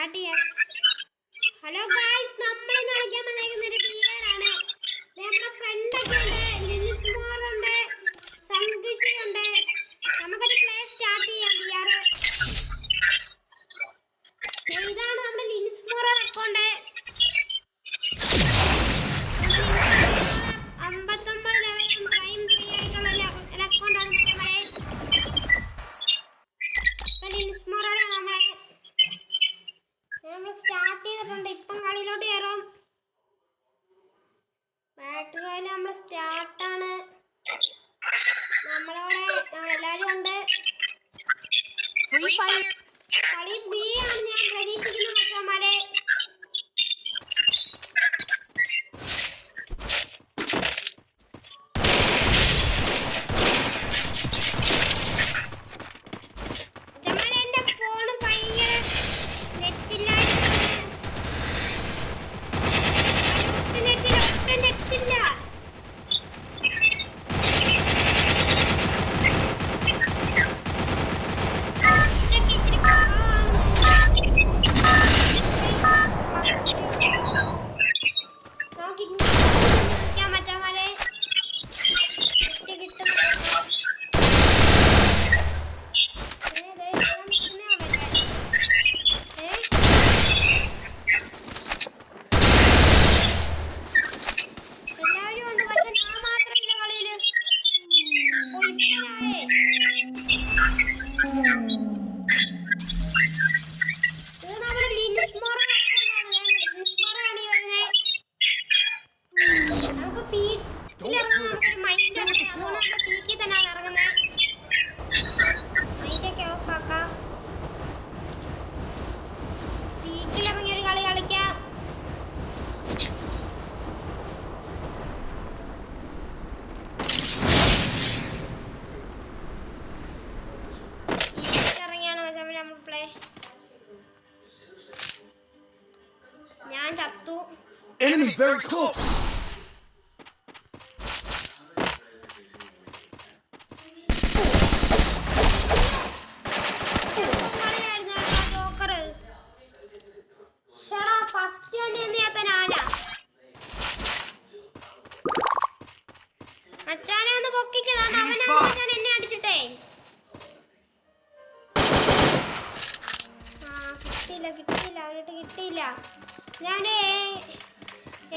Start ചെയ്യാം. Hello guys, നമ്മൾ ഇന്ന് കളിക്കാൻ വന്നേക്കുന്ന ഒരു പിആർ ആണ്. നമ്മുടെ ഫ്രണ്ട് ഒക്കെ ഉണ്ട്, ലിനിസ് മോർ ഉണ്ട്, സംഗിഷി ഉണ്ട്. നമുക്കൊരു പ്ലേ സ്റ്റാർട്ട് ചെയ്യാം പിആർ. ഇതാണ് നമ്മുടെ ലിനിസ് മോർ അക്കൗണ്ട്. 59 ലെവലും പ്രൈം 3 ആയിട്ടുള്ള അക്കൗണ്ട് ആണ് നമ്മുടെ. ലിനിസ് മോറോടെ നമ്മൾ സ്റ്റാർട്ട് ചെയ്തിട്ടുണ്ട്. ഇപ്പം കളിയിലോട്ട് കയറും. ബാറ്ററി റോയൽ നമ്മൾ സ്റ്റാർട്ടാണ്. നമ്മളവിടെ എല്ലാവരും ഉണ്ട്. കളി ബി ആണ് ഞാൻ പ്രതീക്ഷിക്കുന്നു മച്ചന്മാരെ. Enemy very close. കിട്ടിയില്ല. ഞാൻ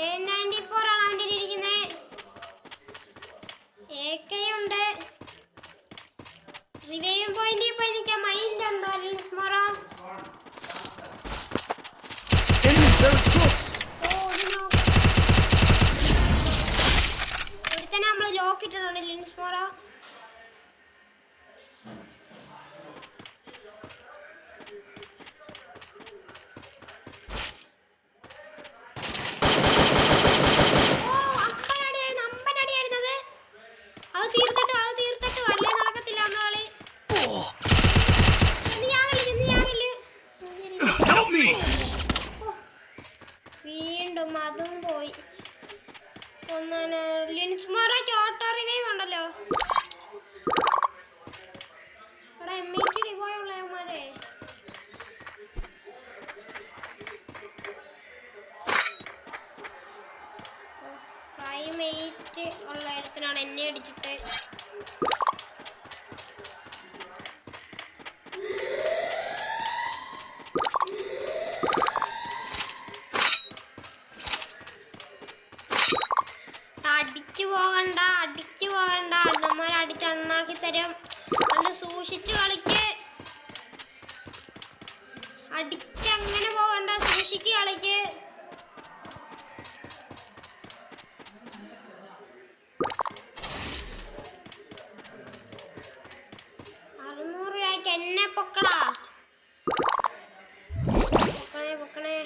A94 ആണ് അവൻ്റെ ഇരിക്കുന്നത്. AK-യുണ്ട്. റിവൈവ് പോയിന്റിൽ പോയി നിൽക്കാൻ മൈൻഡ് ഉണ്ടോ ലിനിസ് മോർ? ഒരുത്തനെ നമ്മൾ ലോക്ക് ഇട്ടിട്ടുണ്ട് ലിനിസ് മോർ. വീണ്ടും അതും പോയി. ലിനിസ് മോറയ്ക്ക് ഓട്ടോ റിവൈവ് ഉണ്ടല്ലോ. അവിടെ M80 ഡിവോയ് ഉള്ളവന്മാരെ. പ്രൈം 8 ഉള്ള ഇടത്തിനാണ് എന്നെ അടിച്ചിട്ട്. അടിച്ചു പോകണ്ട, അണ്ണന്മാർ അടിച്ചണ്ണാക്കി തരും. അതുകൊണ്ട് സൂക്ഷിച്ച് കളിക്ക്. അടിച്ചങ്ങനെ പോകണ്ട, സൂക്ഷിക്ക് കളിക്ക്. $600 എന്നെ പൊക്കടാ. പൊക്കണേ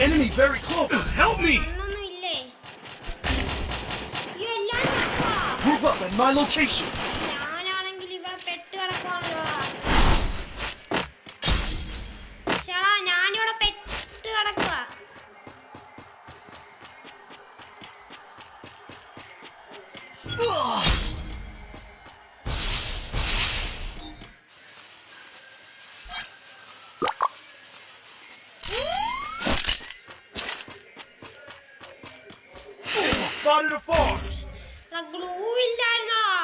Enemy very close. Help me. Group up Find my location. ഞാനാണെങ്കിൽ ഇവിടെ പെട്ട് കിടക്കുവാണല്ലോ. ചേടാ ഞാനിവിടെ പെട്ട് കിടക്കുക. Spotted a fox. ഗ്ലൂ ഇല്ലായിരുന്നോടാ.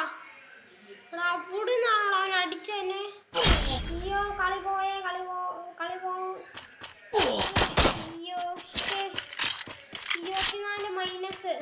അവിടുന്നാണോ അവൻ അടിച്ചെന്നെ? അയ്യോ കളി പോയേ, കളി പോവും. അയ്യോ 24 മൈനസ്.